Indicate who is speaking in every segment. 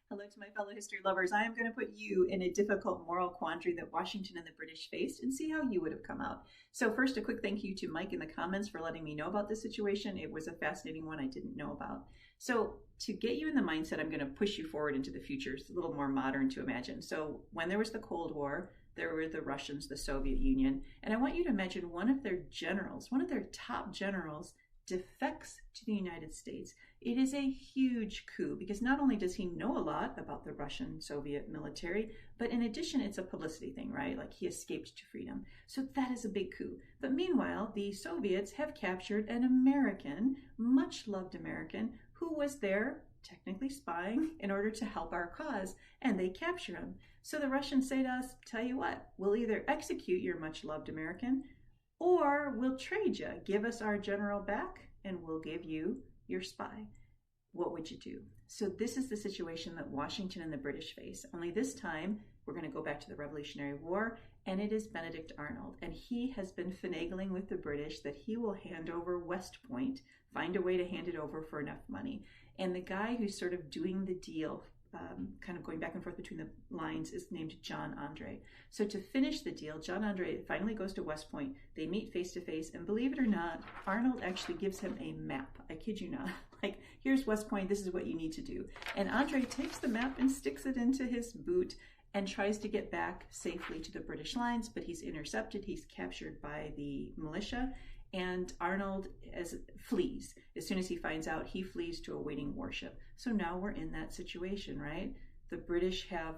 Speaker 1: Hello to my fellow history lovers. I am going to put you in a difficult moral quandary that Washington and the British faced and see how you would have come out. So first, a quick thank you to Mike in the comments for letting me know about this situation. It was a fascinating one I didn't know about. So to get you in the mindset, I'm going to push you forward into the future. It's a little more modern to imagine. So when there was the Cold War, there were the Russians, the Soviet Union, and I want you to imagine one of their generals, one of their top generals, defects to the United States. It is a huge coup because not only does he know a lot about the Russian Soviet military, but in addition, it's a publicity thing, right? Like he escaped to freedom. So that is a big coup. But meanwhile, the Soviets have captured an American, much loved American, who was there technically spying in order to help our cause, and they capture him. So the Russians say to us, tell you what, we'll either execute your much loved American or we'll trade you. Give us our general back and we'll give you your spy. What would you do? So this is the situation that Washington and the British face. Only this time, we're going to go back to the Revolutionary War, and it is Benedict Arnold. And he has been finagling with the British that he will hand over West Point, find a way to hand it over for enough money. And the guy who's sort of doing the deal, kind of going back and forth between the lines, is named John André. So to finish the deal, John André finally goes to West Point. They meet face to face, and believe it or not, Arnold actually gives him a map. I kid you not. Like, here's West Point, this is what you need to do. And André takes the map and sticks it into his boot and tries to get back safely to the British lines, but he's intercepted, he's captured by the militia, and Arnold flees. As soon as he finds out, he flees to a waiting warship. So now we're in that situation, right? The British have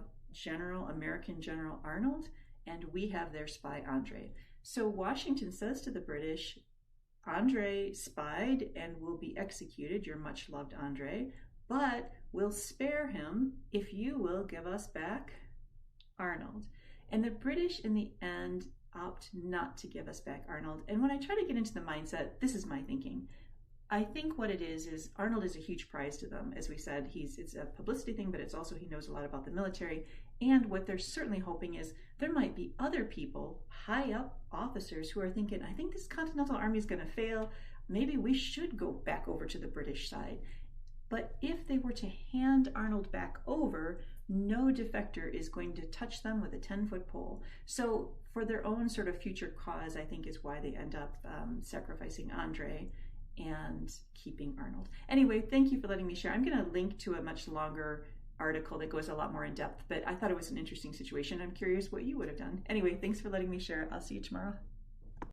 Speaker 1: American General Arnold, and we have their spy, André. So Washington says to the British, André spied and will be executed, your much loved André, but we'll spare him if you will give us back Arnold. And the British, in the end, opt not to give us back Arnold. And when I try to get into the mindset, this is my thinking. I think what it is Arnold is a huge prize to them. As we said, it's a publicity thing, but it's also he knows a lot about the military. And what they're certainly hoping is there might be other people, high up officers, who are thinking, I think this Continental Army is going to fail. Maybe we should go back over to the British side. But if they were to hand Arnold back over, no defector is going to touch them with a 10-foot pole. So for their own sort of future cause, I think is why they end up sacrificing André and keeping Arnold. Anyway, thank you for letting me share. I'm going to link to a much longer article that goes a lot more in depth, but I thought it was an interesting situation. I'm curious what you would have done. Anyway, thanks for letting me share. I'll see you tomorrow.